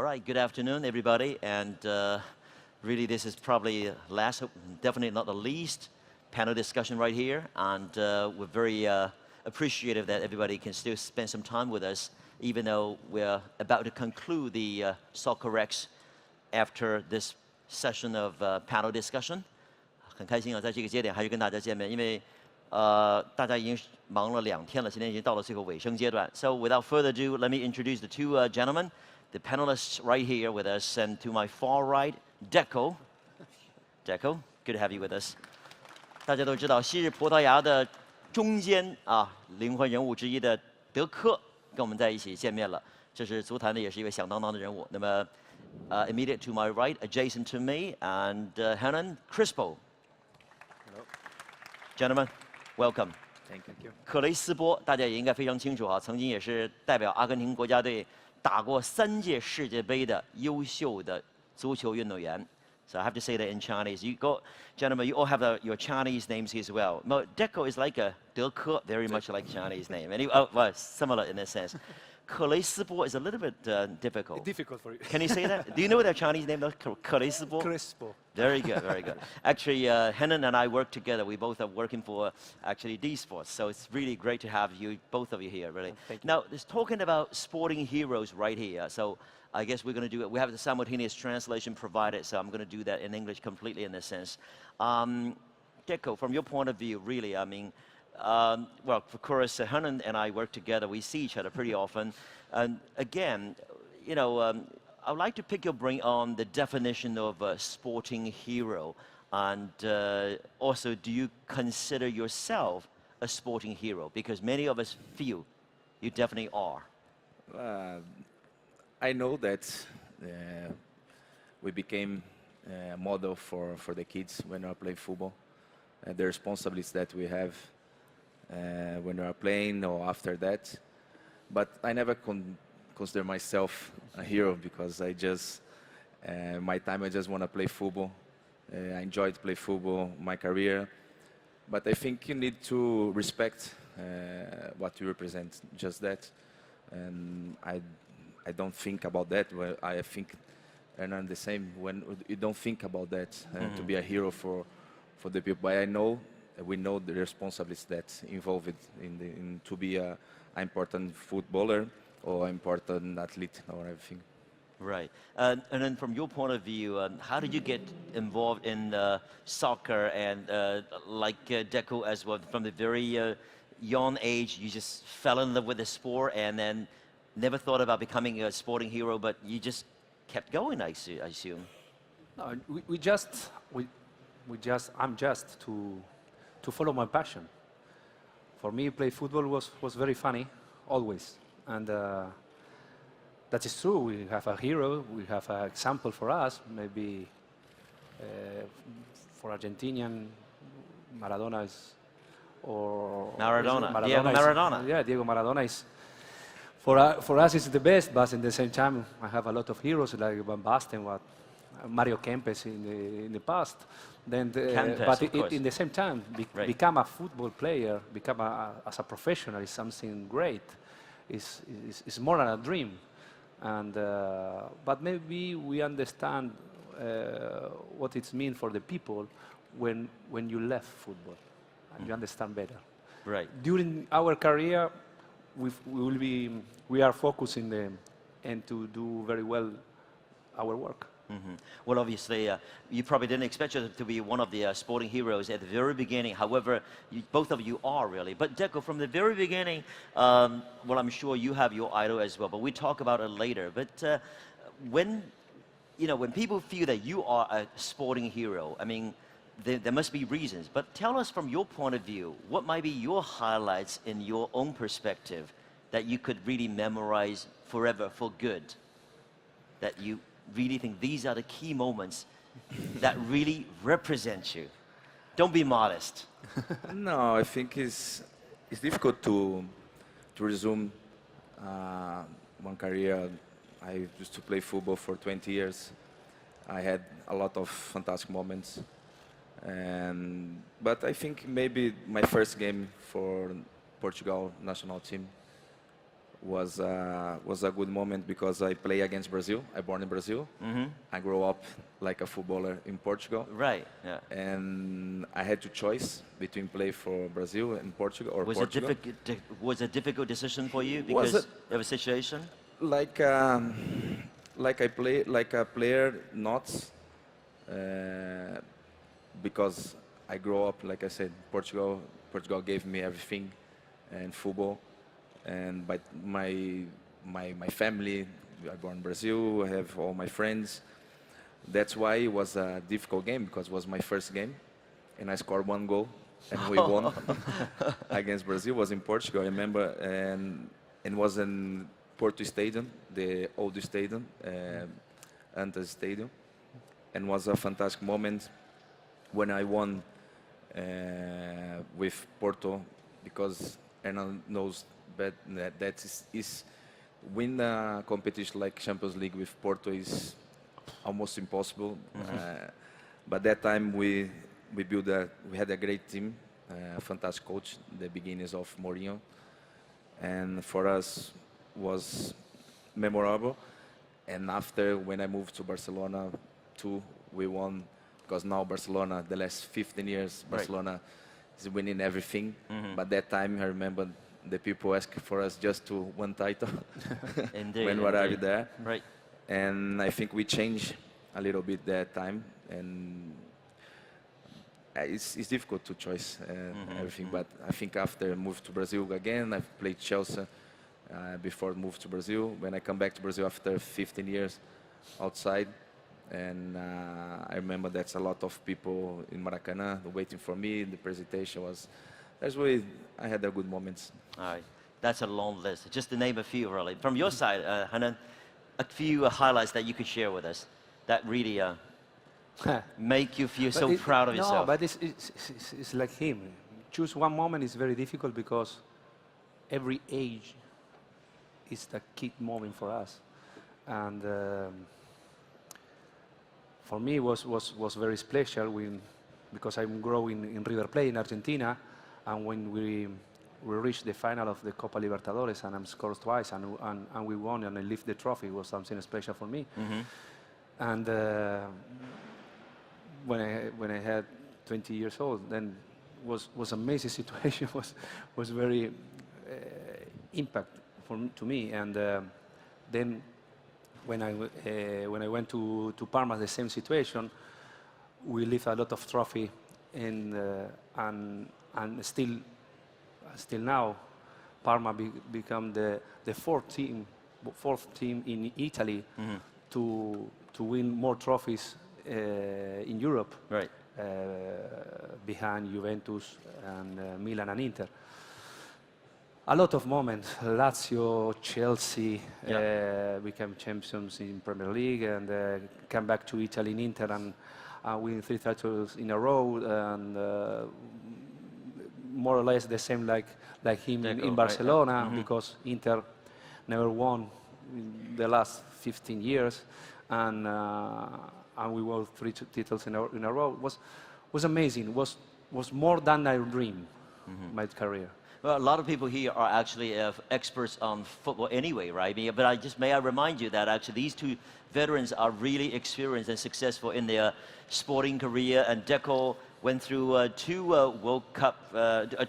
All right, good afternoon, everybody. And really, this is probably last, definitely not the least, panel discussion right here. And we're very appreciative that everybody can still spend some time with us, even though we're about to conclude the SoccerX after this session of panel discussion. 很开心啊，在这个节点还是跟大家见面，因为大家已经忙了2天了，今天已经到了这个尾声阶段。So without further ado, let me introduce the two gentlemen, the panelists right here with us, and to my far right, Deco. Deco, good to have you with us. 大家都知道，昔日葡萄牙的中坚啊，灵魂人物之一的德科跟我们在一起见面了。这是足坛的，也是一位响当当的人物。那么，immediate to my right, adjacent to me, and Hernan Crispo. Hello. Gentlemen, welcome. Thank you. 克雷斯波大家也应该非常清楚啊，曾经也是代表阿根廷国家队打过3届世界杯的优秀的足球运动员。So I have to say that in Chinese. You go, gentlemen, you all have your Chinese names as well. No, Deco is like a 德科, very much like Chinese name. And well, similar in this sense. 克雷斯波 is a little bit difficult. Difficult for you. Can you say that? Do you know their Chinese name? 克雷斯波. Crispo. Very good, very good. Actually, Henan and I work together. We both are working for actually D Sports, so it's really great to have you, both of you here, really. Thank you. Now, just talking about sporting heroes right here. So I guess we're going to do it. We have the simultaneous translation provided, so I'm going to do that in English completely in this sense. Deco, from your point of view, really, I mean, well, of course, Henan and I work together. We see each other pretty often. And again, you know, I would like to pick your brain on the definition of a sporting hero. And also, do you consider yourself a sporting hero? Because many of us feel you definitely are. I know that we became a model for the kids when we are playing football. The responsibilities that we have when we are playing or after that. But I never consider myself a hero because I just, my time I just want to play football. I enjoy to play football, my career. But I think you need to respect what you represent, just that. And I don't think about that. Well, I think, and I'm the same, when you don't think about that, to be a hero for the people. But I know, we know the responsibilities that involved in to be an important footballer or important athlete or everything. Right. And then from your point of view, how did you get involved in soccer and like Deco as well? From the very young age, you just fell in love with the sport and then never thought about becoming a sporting hero, but you just kept going, I assume. No, I'm just to follow my passion. For me, play football was very funny, always. And that is true. We have a hero. We have an example for us. Maybe for Argentinian, Maradona is, or Maradona. Diego Maradona. Yeah, Diego Maradona is. For us, it's the best. But in the same time, I have a lot of heroes like Van Basten, Mario Kempes in the past. Then, but in the same time, become a football player, become as a professional is something great. It's more than a dream. And but maybe we understand what it means for the people when you left football, and you understand better. Right. During our career, we are focusing and to do very well our work. Well, obviously, you probably didn't expect yourself to be one of the sporting heroes at the very beginning. However, both of you are really. But Deco, from the very beginning, well, I'm sure you have your idol as well, but we talk about it later. But when people feel that you are a sporting hero, I mean, there must be reasons. But tell us from your point of view, what might be your highlights in your own perspective that you could really memorize forever for good, that you really think these are the key moments that really represent you? Don't be modest. No, I think it's difficult to resume one career. I used to play football for 20 years. I had a lot of fantastic moments. But I think maybe my first game for Portugal national team was a good moment because I play against Brazil. I born in Brazil. I grew up like a footballer in Portugal. Right. Yeah. And I had to choice between play for Brazil and Portugal or Portugal. Was it a difficult decision for you Was because it? of a situation? Like I play like a player, not because I grew up, like I said, Portugal. Portugal gave me everything, and football, and by my family. I born in Brazil. I have all my friends. That's why it was a difficult game because it was my first game, and I scored 1 goal, and we won against Brazil. It was in Portugal, I remember, and it was in Porto Stadium, the old stadium, Antas Stadium, and was a fantastic moment when I won with Porto, because Hernan knows that is win a competition like Champions League with Porto is almost impossible. But that time we had a great team, fantastic coach, the beginnings of Mourinho, and for us was memorable. And after, when I moved to Barcelona too, we won, because now Barcelona, the last 15 years, Barcelona is winning everything. But that time I remember the people asked for us just to one title Indeed, when we arrived there. Right. And I think we changed a little bit that time, and it's difficult to choose everything. But I think after I moved to Brazil again, I played Chelsea before I moved to Brazil. When I come back to Brazil after 15 years outside, and I remember that's a lot of people in Maracanã waiting for me. The presentation was, that's why I had a good moments. All right. That's a long list. Just to name a few, really. From your side, Hernan, a few highlights that you could share with us that really make you feel so proud of yourself. No, but it's like him. Choose one moment is very difficult because every age is the key moment for us. And for me, it was very special because I'm growing in River Plate in Argentina, and when we reached the final of the Copa Libertadores, and I scored twice, and we won, and I lifted the trophy. It was something special for me. And when I had 20 years old, then was amazing situation. was very impact to me. And then when I went to Parma, the same situation. We lift a lot of trophy, and still now, Parma become the fourth team in Italy to win more trophies in Europe, right? Behind Juventus and Milan and Inter. A lot of moments. Lazio, Chelsea became champions in Premier League, and come back to Italy in Inter and win 3 titles in a row, and more or less the same like him in Barcelona, because Inter never won in the last 15 years, and we won 3 titles in a row. Was amazing. Was more than I dreamed my career. Well, a lot of people here are actually experts on football anyway, right? But may I remind you that actually these two veterans are really experienced and successful in their sporting career, and Deco went through 2 World Cup,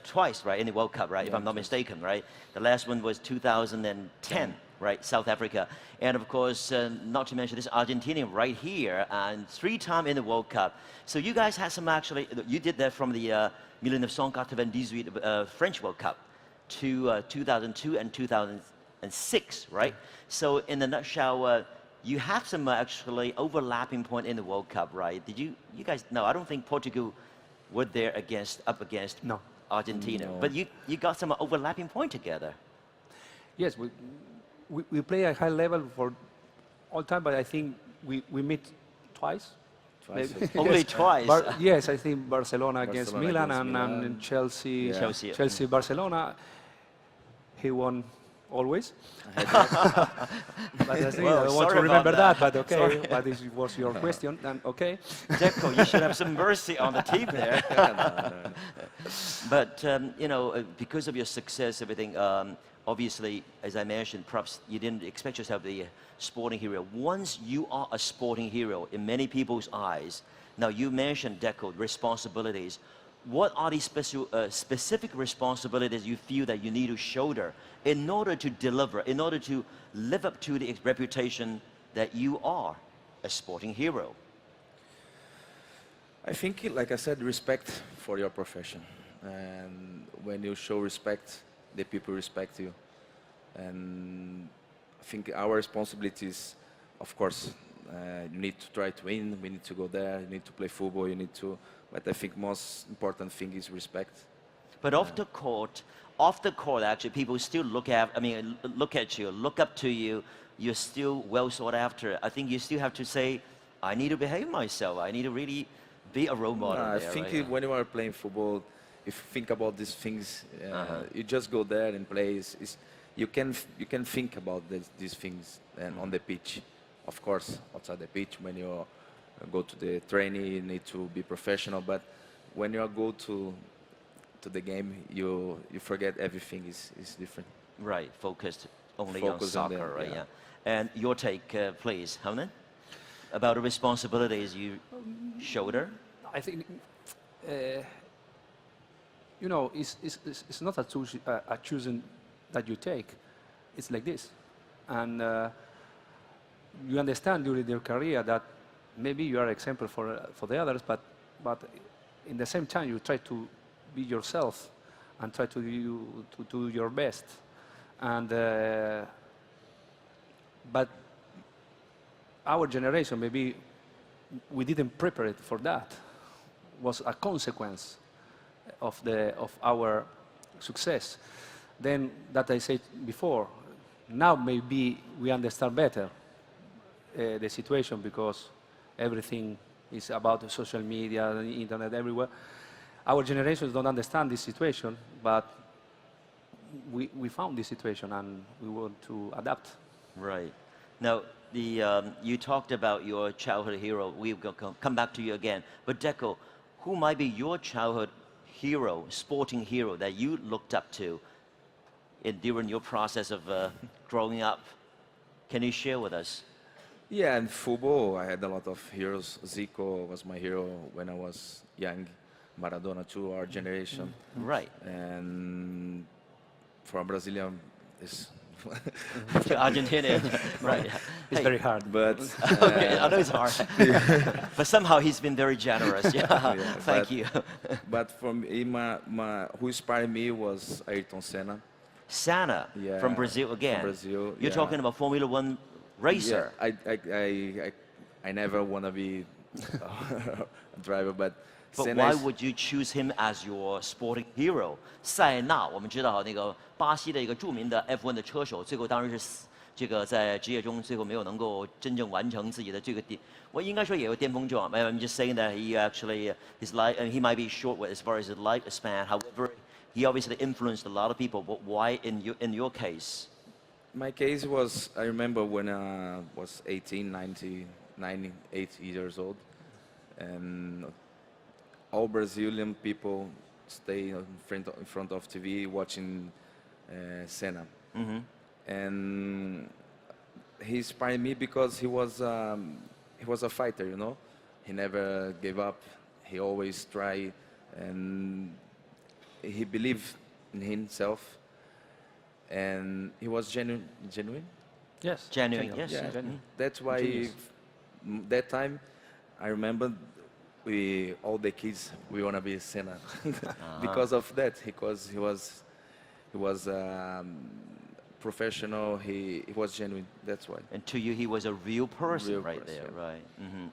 twice, right, in the World Cup, right, if I'm not mistaken, right? The last one was 2010, right, South Africa. And of course, not to mention this Argentinian right here, and 3 times in the World Cup. So you guys had some actually, you did that from the 1998 French World Cup to 2002 and 2006, right? So in a nutshell, you have some actually overlapping point in the World Cup, right? Did you guys? No, I don't think Portugal were there up against Argentina. No. But you got some overlapping point together. Yes, we play at high level for all time, but I think we meet twice. Only twice. Yes, I think Barcelona against Milan, and Chelsea, Barcelona. He won always. But I think I don't want sorry to remember about that, but okay, Sorry. but this was your question, then okay. Deco, you should have some mercy on the team there. No. But you know, because of your success, everything, obviously, as I mentioned, perhaps you didn't expect yourself to be a sporting hero. Once you are a sporting hero in many people's eyes, now you mentioned, Deco, responsibilities. What are the specific responsibilities you feel that you need to shoulder in order to deliver, in order to live up to the reputation that you are a sporting hero? I think, like I said, respect for your profession. And when you show respect, the people respect you. And I think our responsibility is, of course, you need to try to win, we need to go there, you need to play football, you need to, but I think most important thing is respect. But off the court, actually, people still look at you, look up to you. You're still well sought after. I think you still have to say, I need to behave myself. I need to really be a role model. I there, think right? when you are playing football, if you think about these things, you just go there and play. You can think about these things and on the pitch. Of course, outside the pitch, when you go to the training, you need to be professional. But when you go to the game, you forget everything is different. Right, focused only Focus on on soccer, them, right? yeah. Yeah. And your take, please, Hounan, about the responsibilities you shoulder. I think, you know, it's not a choosing that you take. It's like this. And you understand during your career that maybe you are an example for the others, but in the same time you try to be yourself and try to do your best. And but our generation, maybe we didn't prepare it for that. Was a consequence of our success. Then that I said before, now maybe we understand better the situation because everything is about social media, the internet, everywhere. Our generations don't understand this situation, but we found this situation and we want to adapt. Right. Now, you talked about your childhood hero. We'll come back to you again. But Deco, who might be your childhood hero, sporting hero that you looked up to during your process of growing up? Can you share with us? Yeah, in football, I had a lot of heroes. Zico was my hero when I was young. Maradona too, our generation. Right. And for a Brazilian, it's To Argentina, right? It's Hey, very hard. but okay, I know it's hard, but somehow he's been very generous. Yeah, Yeah, thank but- you. but for me, who inspired me was Ayrton Senna. Sana Yeah, from Brazil again. from Brazil, You're yeah. talking about Formula One racer. Yeah, I never want to be a driver, but But Senna why is- would you choose him as your sporting hero? 塞纳，我们知道那个巴西的一个著名的 F1 的车手，最后当然是这个在职业中最后没有能够真正完成自己的这个我应该说也有巅峰状。I'm just saying that he actually his life and he might be short with as far as his lifespan. However, he obviously influenced a lot of people. But why in your case? My case was, I remember when I was 18, 8 years old, and all Brazilian people stay in front of TV watching Senna. And he inspired me because he was a fighter, you know. He never gave up. He always tried, and he believed in himself. And he was genuine. Yes. Genuine, yes. Yeah, Genuine. that's why Genius. that time I remember all the kids we want to be Senna because of that. Because he was professional. He was genuine. That's why. And to you, he was a real person Real right person, there, yeah. right?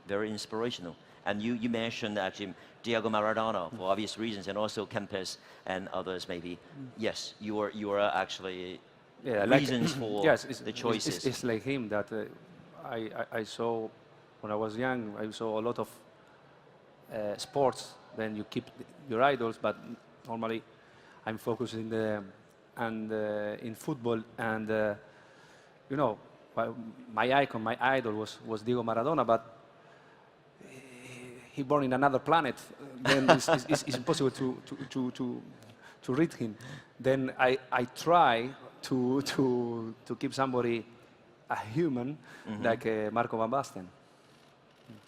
Very inspirational. And you mentioned actually Diego Maradona for obvious reasons, and also Kempes and others maybe. Yes, you were actually reasons for yes, the choices. It's like him that I saw when I was young. I saw a lot of sports. Then you keep your idols, but normally I'm focused in the and in football, and you know, my icon, my idol was Diego Maradona, but he born in another planet. Then it's impossible to read him. Then I try to keep somebody a human like Marco van Basten.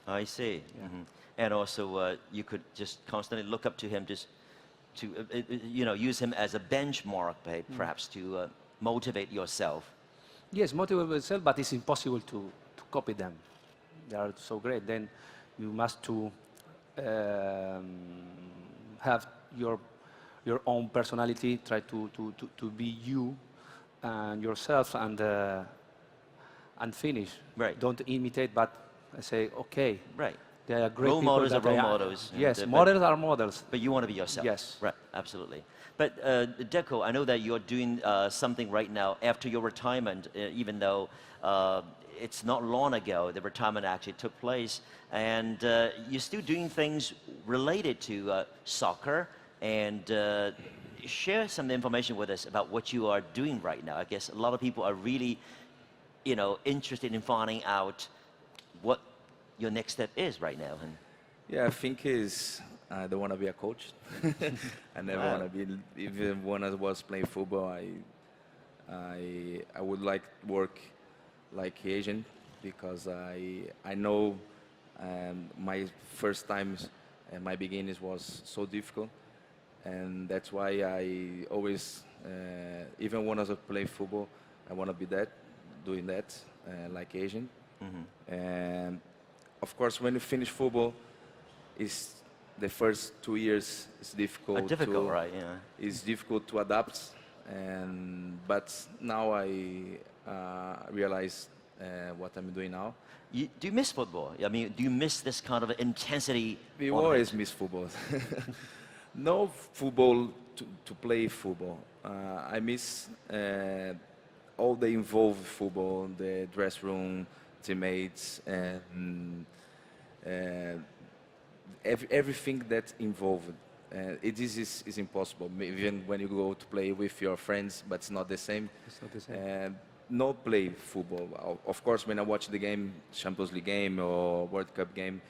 I see. And also, you could just constantly look up to him, just to you know, use him as a benchmark, perhaps to motivate yourself. Yes, motivate yourself, but it's impossible to copy them. They are so great. Then you must to have your own personality. Try to be you and yourself, and finish. Right. Don't imitate, but say, okay. Right. They are great role people models that are role models. Yes, models are models. But you want to be yourself. Yes. Right, absolutely. But Deco, I know that you're doing something right now after your retirement, even though it's not long ago the retirement actually took place, and you're still doing things related to soccer, and share some information with us about what you are doing right now. I guess a lot of people are really, you know, interested in finding out what your next step is right now. And Yeah, I think I don't want to be a coach. I never want to be. Even when I was playing football, I would like to work like agent, because I know my first times and my beginnings was so difficult, and that's why I always, even when I was playing football, I want to be doing that like agent. And of course, when you finish football, the first 2 years is difficult. difficult, right? Yeah. It's difficult to adapt, but now I realize what I'm doing now. Do you miss football? I mean, do you miss this kind of intensity? We always miss football. No football to play football. I miss all the involved football, the dress room, teammates, and everything that involved. It is impossible. Even when you go to play with your friends, but it's not the same. It's not the same. No play football. Of course, when I watch the game, Champions League game or World Cup game,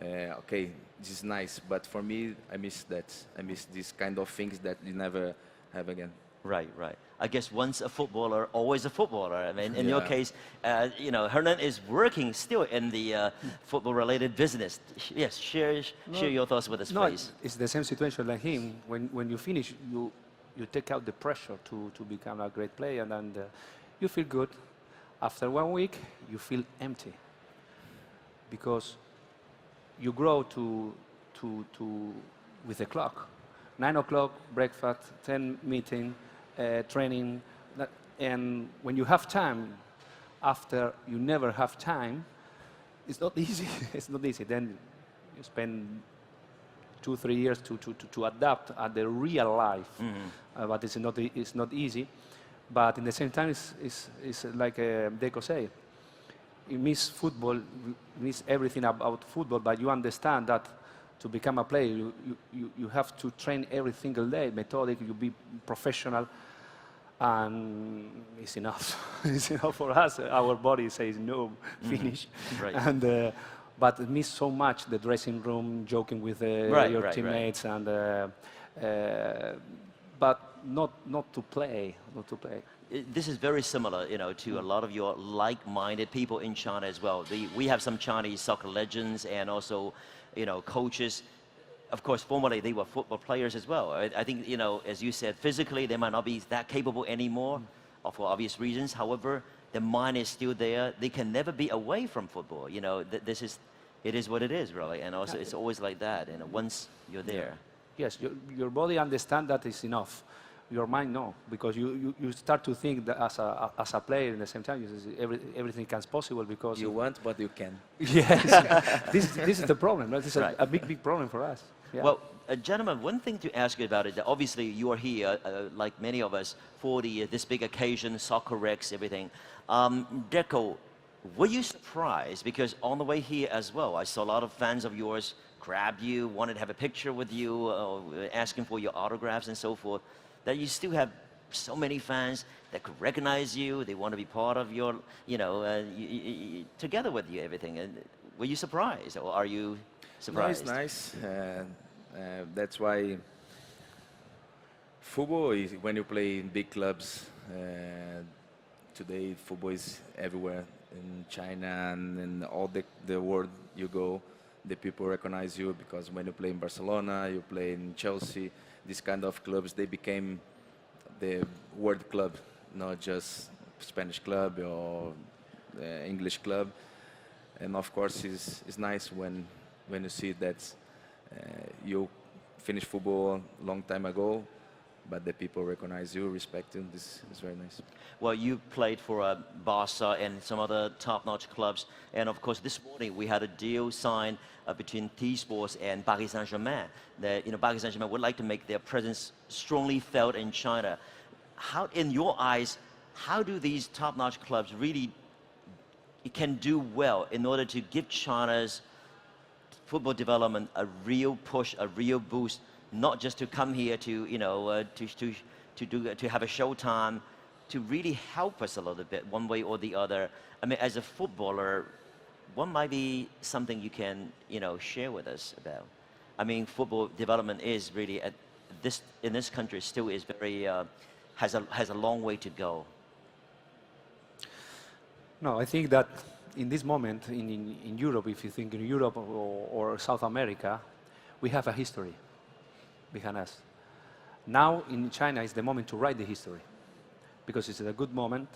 okay, this is nice. But for me, I miss that. I miss these kind of things that you never have again. Right, right. I guess once a footballer, always a footballer. I mean, in your case, you know, Hernan is working still in the football-related business. Yes, share your thoughts with us, please. It's the same situation like him. When you finish, you take out the pressure to become a great player, and you feel good. After 1 week, you feel empty, because you grow with the clock. 9 o'clock, breakfast, 10 meeting, training, and when you have time, after you never have time, it's not easy. It's not easy. Then you spend 2-3 years to adapt at the real life, but it's not easy. But in the same time, it's like Deco said, you miss football, you miss everything about football, but you understand that to become a player, you have to train every single day, methodic, you be professional, and it's enough. It's enough for us. Our body says no, finish. Right. And but miss so much the dressing room, joking with your teammates, and but not to play, This is very similar, you know, to a lot of your like-minded people in China as well. We have some Chinese soccer legends and also, you know, coaches. Of course, formerly they were football players as well. I think, you know, as you said, physically they might not be that capable anymore, for obvious reasons. However, the mind is still there. They can never be away from football. You know, it is what it is, really. And also, it's always like that. And once you're there. Yes, your body understands that it's enough. Your mind, no, because you start to think that as a player in the same time, everything is possible because you want, but you can. Yes, this is the problem. Right? This is a big problem for us. Yeah. Well, gentlemen, one thing to ask you about it. That obviously, you are here, like many of us, for this big occasion, Soccer Rex, everything. Deco, were you surprised? Because on the way here as well, I saw a lot of fans of yours grab you, wanted to have a picture with you, asking for your autographs and so forth. That you still have so many fans that could recognize you. They want to be part of your, together with you, everything. And were you surprised, or are you surprised? No, it's nice. That's why football is when you play in big clubs. Today, football is everywhere in China and in all the world you go. The people recognize you because when you play in Barcelona, you play in Chelsea. These kind of clubs, they became the world club, not just Spanish club or English club. And of course, it's nice when you see that you finished football a long time ago, but the people recognize you, respect you. This is very nice. Well, you played for Barca and some other top-notch clubs, and of course, this morning we had a deal signed between T-Sports and Paris Saint-Germain. That Paris Saint-Germain would like to make their presence strongly felt in China. How, in your eyes, how do these top-notch clubs really can do well in order to give China's football development a real push, a real boost, not just to come here to to have a showtime, to really help us a little bit one way or the other? I mean, as a footballer, what might be something you can share with us about? I mean, football development is really in this country still is very has a long way to go. No, I think that in this moment in Europe, if you think in Europe or South America, we have a history behind us. Now in China is the moment to write the history, because it's a good moment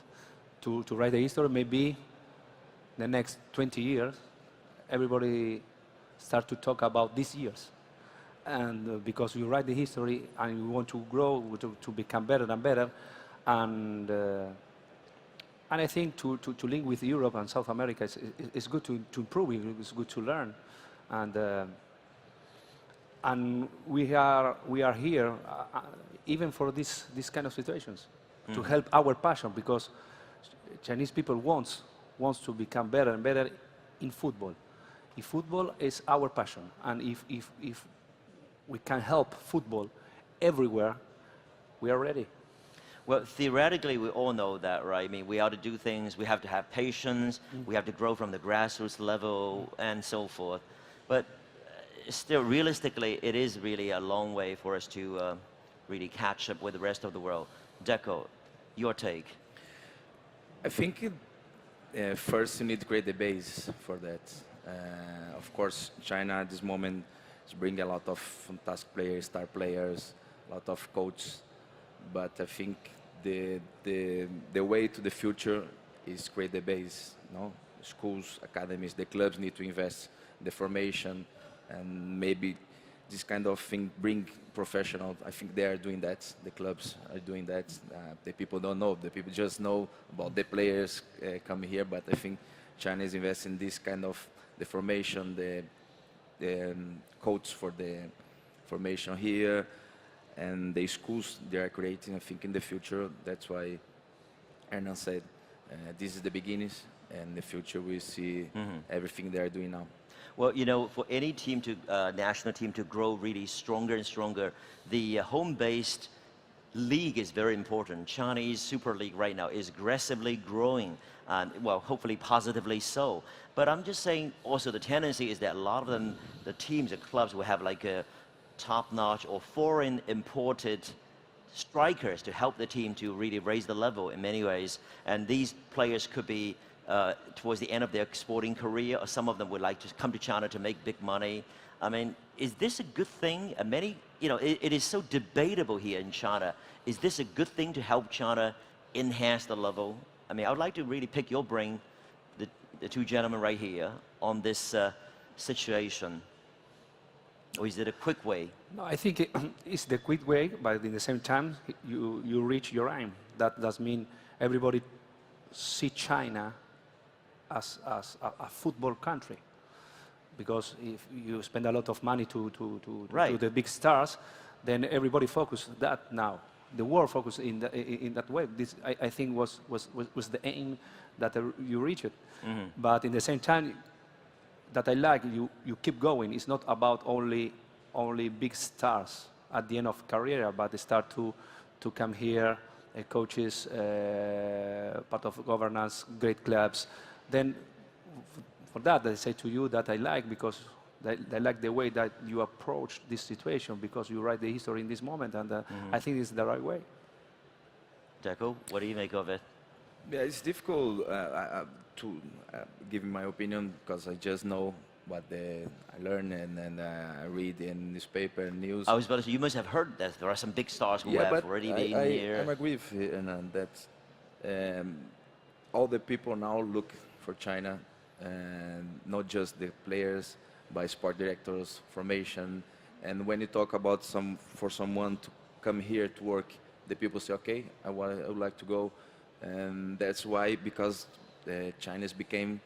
to write the history. Maybe the next 20 years, everybody start to talk about these years. And because we write the history and we want to grow, to become better and better, and I think to link with Europe and South America is good to improve, it's good to learn. And we are here even for this kind of situations, to help our passion, because Chinese people wants to become better and better in football. If football is our passion, and if we can help football everywhere, we are ready. Well, theoretically, we all know that, right? I mean, we ought to do things, we have to have patience, we have to grow from the grassroots level, and so forth. But still, realistically, it is really a long way for us to really catch up with the rest of the world. Deco, your take? I think first you need to create the base for that. Of course, China at this moment is bringing a lot of fantastic players, star players, a lot of coaches. But I think the way to the future is create the base. No, schools, academies, the clubs need to invest in the formation, and maybe this kind of thing bring professional. I think they are doing that. The clubs are doing that. The people don't know. The people just know about the players coming here. But I think China is investing in this kind of the formation, the coach for the formation here. And the schools they are creating, I think, in the future. That's why Hernan said, this is the beginnings, and in the future we see everything they are doing now. Well, for any team national team to grow really stronger and stronger, the home-based league is very important. Chinese Super League right now is aggressively growing, well, hopefully positively so. But I'm just saying, also the tendency is that a lot of them, the teams, the clubs will have like a top-notch or foreign imported strikers to help the team to really raise the level in many ways. And these players could be towards the end of their sporting career, or some of them would like to come to China to make big money. I mean, is this a good thing? It is so debatable here in China. Is this a good thing to help China enhance the level? I mean, I would like to really pick your brain, the two gentlemen right here, on this situation. Or is it a quick way? No, I think it's the quick way, but at the same time, you reach your aim. That does mean everybody see China as a football country. Because if you spend a lot of money to the big stars, then everybody focus that now. The world focus in that way. This, I think, was the aim that you reach it. But in the same time, that I like, you keep going. It's not about only big stars at the end of career, but they start to come here coaches, part of governance, great clubs. Then for that, I say to you that I like, because I like the way that you approach this situation, because you write the history in this moment, and I think it's the right way. Deco, what do you make of it? Yeah, it's difficult to give my opinion, because I just know what I learn and I read in newspaper news. I was about to say, you must have heard that there are some big stars who have already been here. I agree with you, and that all the people now look for China, and not just the players, by sport directors, formation. And when you talk about for someone to come here to work, the people say, okay, I would like to go. And that's why, because China became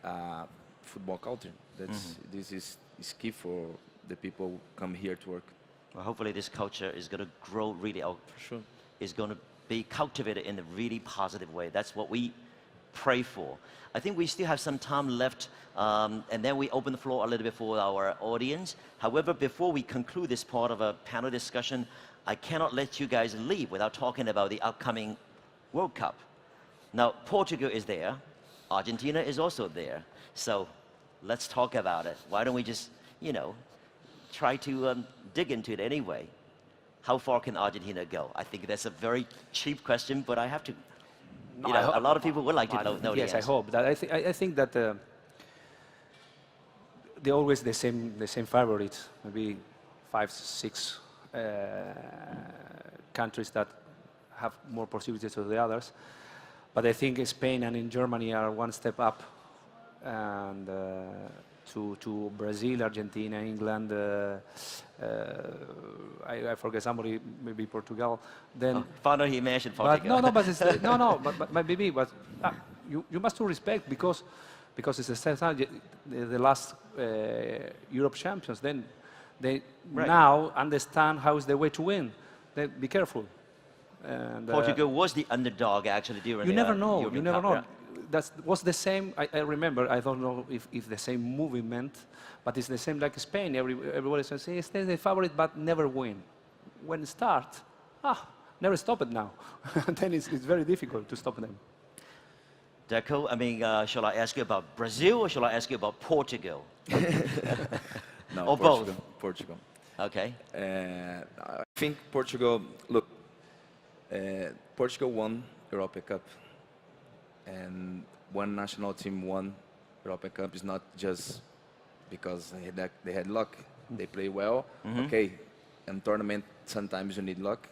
a football country. This is key for the people who come here to work. Well, hopefully this culture is going to grow really out. For sure. Is going to be cultivated in a really positive way. That's what we pray for. I think we still have some time left, and then we open the floor a little bit for our audience. However, before we conclude this part of a panel discussion, I cannot let you guys leave without talking about the upcoming World Cup. Now, Portugal is there. Argentina is also there. So let's talk about it. Why don't we just, try to dig into it anyway? How far can Argentina go? I think that's a very cheap question, but I have to. A lot of people would like to know the answer. Yes, I hope that. I think that they're always the same favorites. Maybe 5, 6 countries that have more possibilities than the others. But I think Spain and in Germany are one step up, and to Brazil, Argentina, England. I forget somebody, maybe Portugal. Then finally he mentioned Portugal. But maybe. But you must respect, because it's the same time, the last Europe champions. Then they now understand how is the way to win. Then be careful. And, Portugal was the underdog actually during the never know. European You never Cup, know. yeah. That was the same. I remember. I don't know if the same movement, but it's the same like Spain. Everybody says it's the favorite, but never win. When it starts, never stop it now. Then it's very difficult to stop them. Deco, I mean, shall I ask you about Brazil or shall I ask you about Portugal? No, or Portugal, both? Portugal. Okay. I think Portugal. Look, Portugal won Europa Cup, and one national team won Europa Cup is not just because they had luck. They play well. Okay, in tournament sometimes you need luck,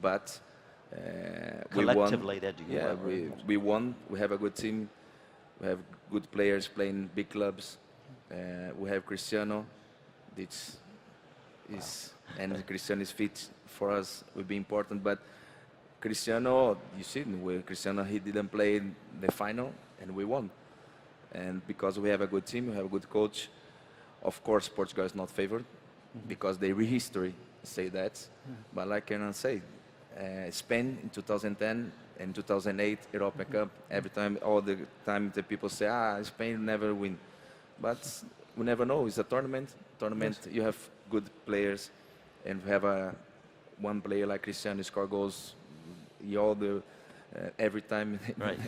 but collectively we won. they do. We won. We have a good team. We have good players playing big clubs. We have Cristiano. And Cristiano is fit for us. Will be important, but Cristiano, you see, Cristiano, he didn't play in the final, and we won. And because we have a good team, we have a good coach, of course, Portugal is not favored, because their history say that. But like Hernan said, Spain in 2010 and 2008 Europa Cup, all the time the people say, Spain never win. But we never know. It's a tournament. Yes. You have good players, and we have one player like Cristiano score goals every time. Right.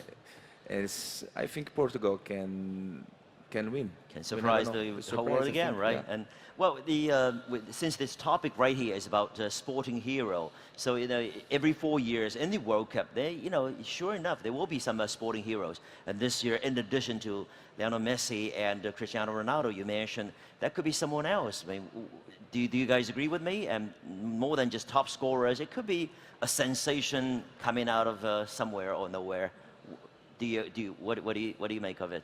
I think Portugal can win. Can surprise the whole world again, right? Yeah. And well, since this topic right here is about sporting hero, so every 4 years in the World Cup, sure enough, there will be some sporting heroes. And this year, in addition to Lionel Messi and Cristiano Ronaldo, you mentioned that could be someone else. I mean, do you guys agree with me? And more than just top scorers, it could be a sensation coming out of somewhere or nowhere. What do you make of it?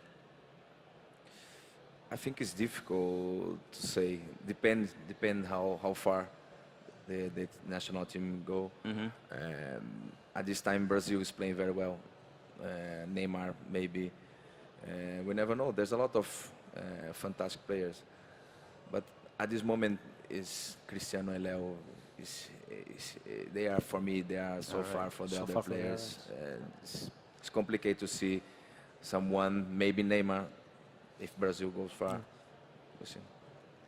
I think it's difficult to say. Depend how far the national team go. At this time, Brazil is playing very well. Neymar, maybe. We never know. There's a lot of fantastic players, but at this moment, is Cristiano and Leo. They are, for me, they are so far for the other players. It's complicated to see someone, maybe Neymar, if Brazil goes far. We'll see.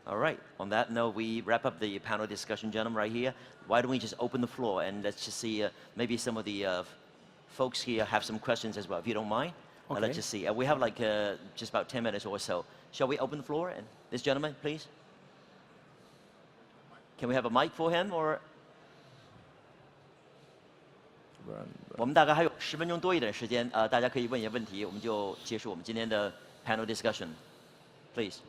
All right. On that note, we wrap up the panel discussion, gentlemen, right here. Why don't we just open the floor and let's just see maybe some of the folks here have some questions as well, if you don't mind. Okay. Let's just see. We have like just about 10 minutes or so. Shall we open the floor? And this gentleman, please. Can we have a mic for him or? 我们大概还有10分钟多一点时间，大家可以问一些问题，我们就结束我们今天的 panel discussion. Please.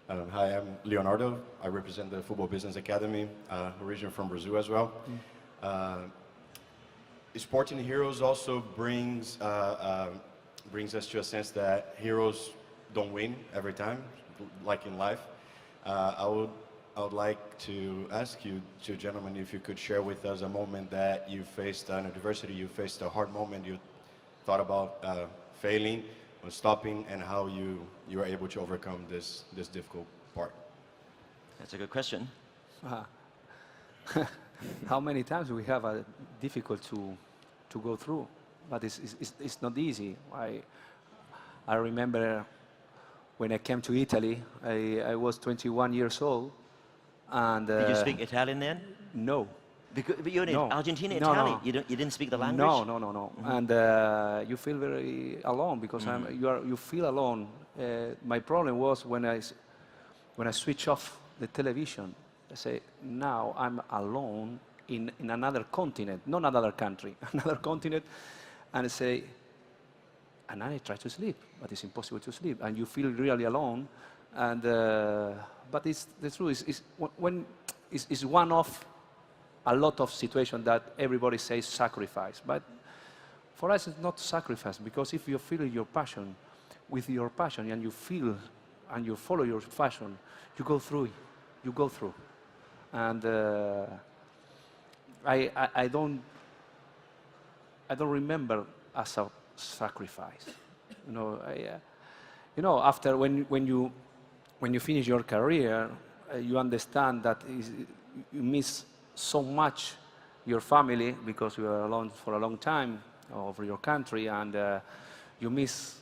Hi, I'm Leonardo. I represent the Football Business Academy, originally from Brazil as well. Sporting heroes also brings us to a sense that heroes don't win every time, like in life. I would like to ask you two gentlemen if you could share with us a moment that you faced an adversity, you faced a hard moment, you thought about failing or stopping, and how you were able to overcome this difficult part. That's a good question. How many times we have a difficult to go through, but it's not easy. I remember when I came to Italy, I was 21 years old, and did you speak Italian then? No. Because you're in Argentina, No, Italy. no. You didn't speak the language? No. Mm-hmm. And you feel very alone because you feel alone. My problem was when I switch off the television. I say, now I'm alone in another continent, not another country, another continent, and I say, and I try to sleep, but it's impossible to sleep, and you feel really alone. And but it's the truth is when it's one of a lot of situations that everybody says sacrifice, but for us it's not sacrifice, because if you feel your passion with your passion and you feel and you follow your passion, you go through it. You go through. And I don't remember as a sacrifice. After when you finish your career, you understand that you miss so much your family because you are alone for a long time over your country, and you miss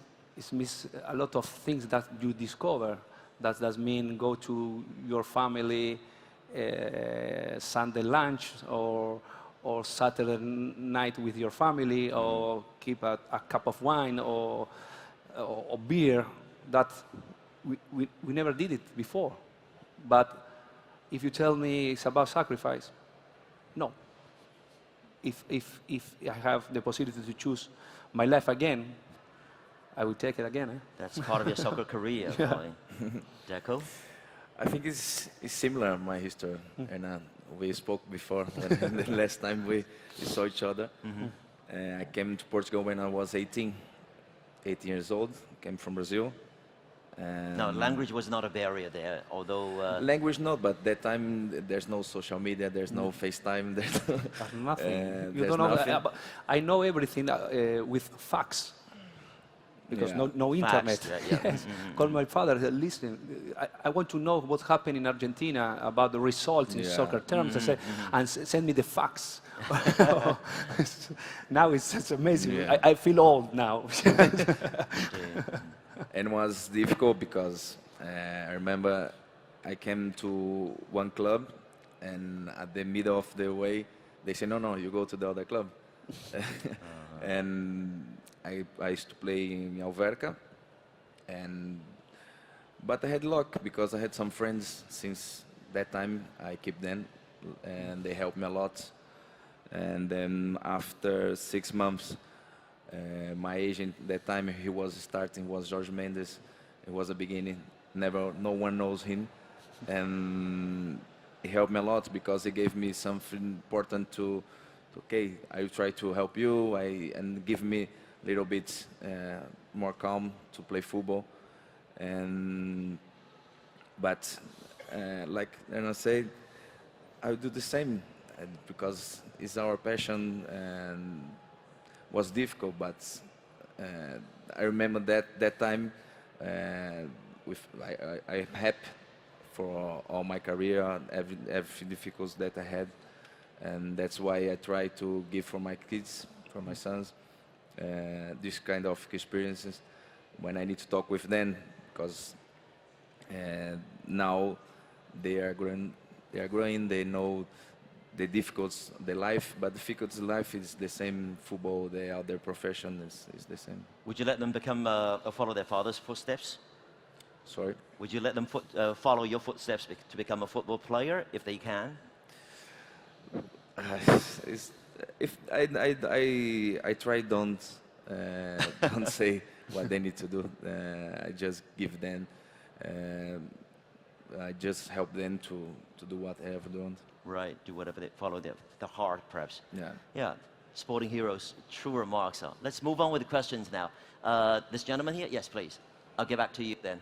a lot of things that you discover. That does mean go to your family Sunday lunch or Saturday night with your family, or keep a cup of wine or beer. That we never did it before. But if you tell me it's about sacrifice, no. If I have the possibility to choose my life again, I will take it again. That's part of your soccer career, probably. Deco? I think it's similar, my history. And we spoke before, the last time we saw each other. I came to Portugal when I was 18 years old, came from Brazil. No, language was not a barrier there, although... language not, but that time there's no social media, there's no FaceTime, there's nothing. You there's don't know. nothing. I know everything with fax. Because no internet. Yes. Call my father, listen, I want to know what's happening in Argentina about the results in soccer terms. I say, and send me the fax. Now it's just amazing. Yeah. I feel old now. And was difficult because I remember I came to one club, and at the middle of the way, they said, no, you go to the other club. And I used to play in Alverca, but I had luck because I had some friends since that time. I keep them, and they helped me a lot. And then after 6 months, my agent that time was Jorge Mendes. It was a beginning. No one knows him, and he helped me a lot because he gave me something important to. Okay, I will try to help you, and give me a little bit more calm to play football. But like I said, I will do the same because it's our passion, and was difficult. But I remember that time I'm happy for all my career, every difficulty that I had. And that's why I try to give for my kids, for my sons, this kind of experiences when I need to talk with them, because now they are growing. They are growing. They know the difficulties, the life, but difficulties in life is the same. Football, the other profession is the same. Would you let them become follow their father's footsteps? Sorry. Would you let them follow your footsteps to become a football player if they can? If I try don't don't say what they need to do. I just give them. I just help them to do whatever they want. Right, do whatever they follow their heart, perhaps. Yeah. Yeah, sporting heroes, true remarks. Let's move on with the questions now. This gentleman here, yes, please. I'll get back to you then.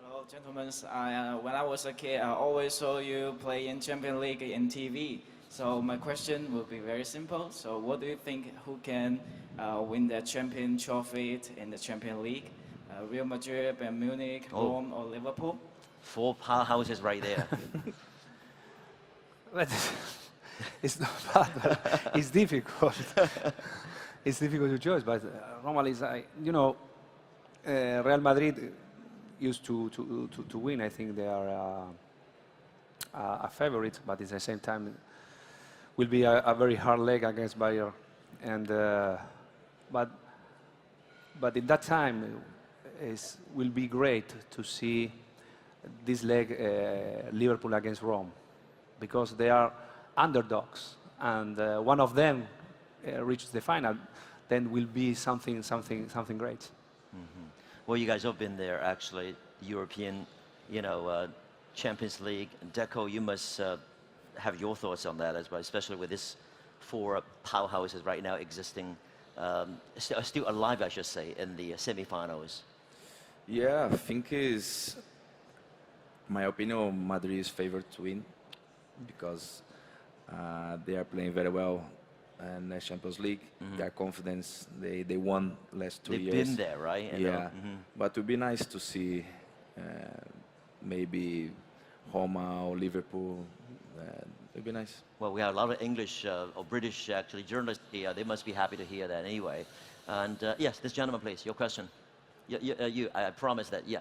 Hello, gentlemen. When I was a kid, I always saw you play in Champions League in TV. So my question will be very simple. So what do you think, who can win the champion trophy in the Champions League? Real Madrid, Bayern Munich, Rome, or Liverpool? 4 powerhouses right there. It's not bad, but it's difficult. It's difficult to choose, but normally, you know, Real Madrid used to win. I think they are a favorite, but at the same time, will be a very hard leg against Bayern. And but in that time, will be great to see this leg, Liverpool against Rome, because they are underdogs, and one of them reaches the final, then will be something great. Mm-hmm. Well, you guys have been there, actually, European, you know, Champions League. Deco, you must have your thoughts on that as well, especially with this 4 powerhouses right now existing, still alive, I should say, in the semi-finals. Yeah, I think my opinion, Madrid is favored to win because they are playing very well in the Champions League. Mm-hmm. They are confident. They won last 2 years. They've been there, right? And yeah, but it would be nice to see maybe Roma or Liverpool. It'd be nice. Well, we have a lot of English or British, actually, journalists here. They must be happy to hear that anyway. And yes, this gentleman, please, your question. I promise that, yeah.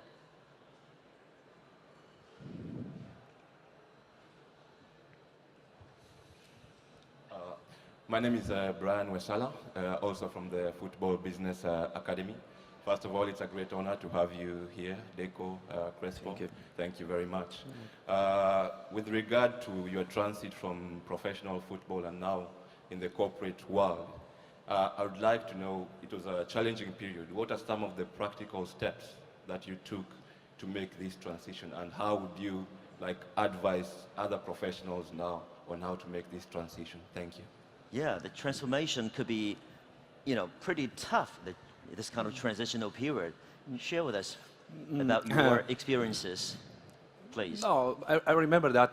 My name is Brian Wesala, also from the Football Business Academy. First of all, it's a great honor to have you here, Deco, Crespo. Thank you. Thank you very much. With regard to your transit from professional football and now in the corporate world, I would like to know, it was a challenging period. What are some of the practical steps that you took to make this transition, and how would you advise other professionals now on how to make this transition? Thank you. Yeah, the transformation could be, you know, pretty tough, this kind of transitional period. Share with us about your experiences, please. No, I remember that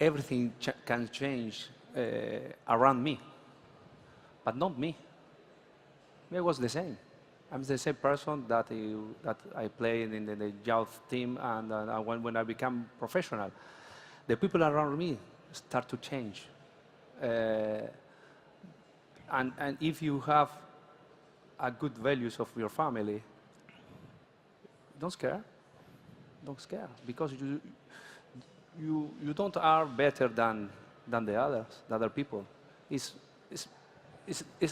everything can change around me, but not me. I was the same. I'm the same person that I played in the youth team, and when I become professional, the people around me start to change. And if you have a good values of your family, don't scare, because you don't are better than the other people. It's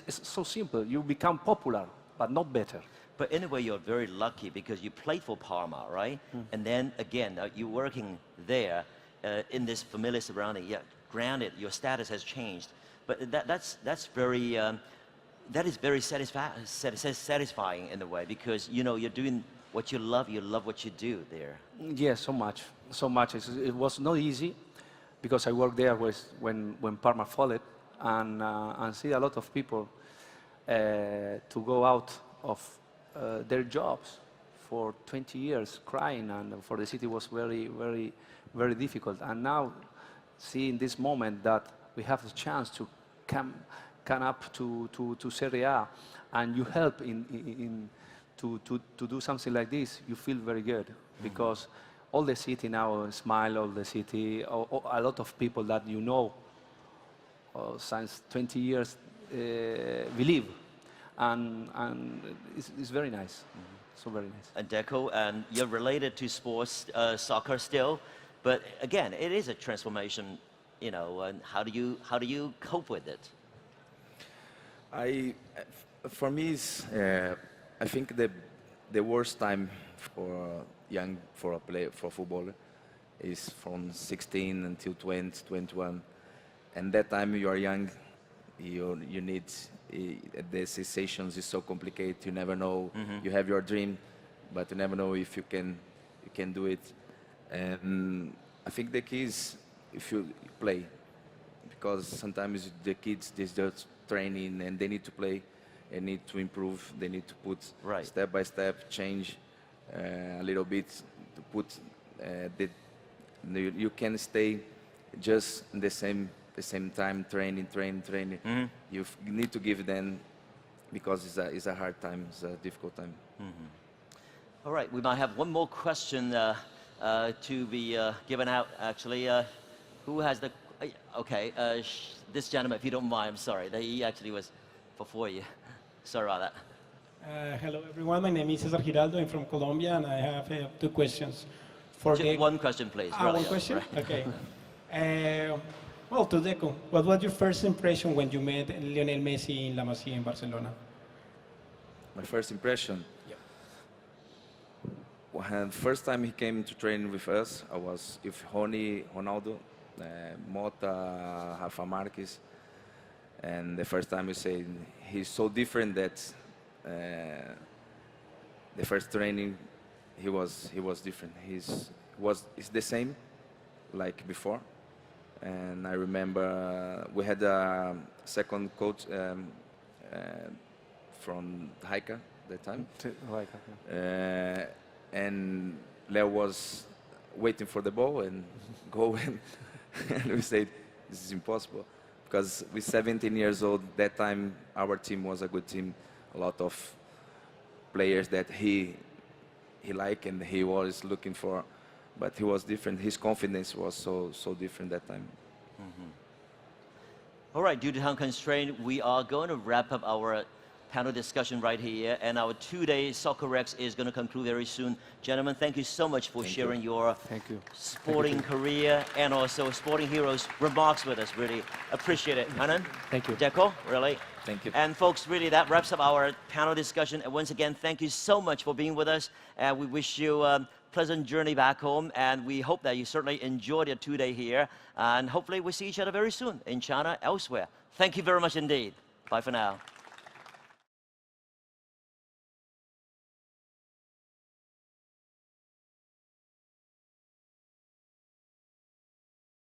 so simple. You become popular, but not better. But anyway, you're very lucky because you played for Parma, right? And then again, you're working there in this familiar surrounding. Yeah, granted, your status has changed, but that's very that is very satisfying in a way, because you know you're doing what you love what you do there. Yes, so much. It was not easy because I worked there when Parma folded, and see a lot of people to go out of their jobs for 20 years crying, and for the city was very difficult. And now, seeing this moment that we have the chance to come up to Serie A, and you help to do something like this, you feel very good, because all the city now smile, all the city, a lot of people that you know since 20 years believe, and it's very nice. So very nice. And Deco, and you're related to sports, soccer still, but again, it is a transformation, you know, and how do you cope with it? For me, I think the worst time for for a footballer is from 16 until 20, 21. And that time you are young, you need, the sensations is so complicated, you never know, you have your dream, but you never know if you can do it. And I think the key is if you play, because sometimes the kids, they just training and they need to play, they need to improve, they need to put step by step, change a little bit, to put you can stay just in the same time, training. You need to give them, because it's a hard time, it's a difficult time. All right, we might have one more question to be given out, actually. Who has the, okay, this gentleman, if you don't mind, I'm sorry, he actually was before you. Sorry about that. Hello, everyone. My name is Cesar Giraldo. I'm from Colombia, and I have 2 questions. Just one question, please. One question? Right. Okay. Well, to Deco, what was your first impression when you met Lionel Messi in La Masia in Barcelona? My first impression? Yeah. Well, first time he came to train with us, I was with Rony, Ronaldo, Mota, Rafa Marquez. And the first time we said, he's so different that the first training, he was different. He's the same like before. And I remember we had a second coach from Haika at that time. And Leo was waiting for the ball and go and we said, this is impossible. Because with 17 years old, that time our team was a good team. A lot of players that he liked and he was looking for, but he was different. His confidence was so different that time. All right, due to time constraint, we are going to wrap up our panel discussion right here, and our 2-day Soccer Rex is going to conclude very soon. Gentlemen, thank you so much for sharing your sporting career and also sporting heroes remarks with us. Really appreciate it. Hanan? Thank you. Deco, really? Thank you. And folks, really, that wraps up our panel discussion. And once again, thank you so much for being with us. And we wish you a pleasant journey back home. And we hope that you certainly enjoyed your 2-day here. And hopefully we'll see each other very soon in China, elsewhere. Thank you very much indeed. Bye for now.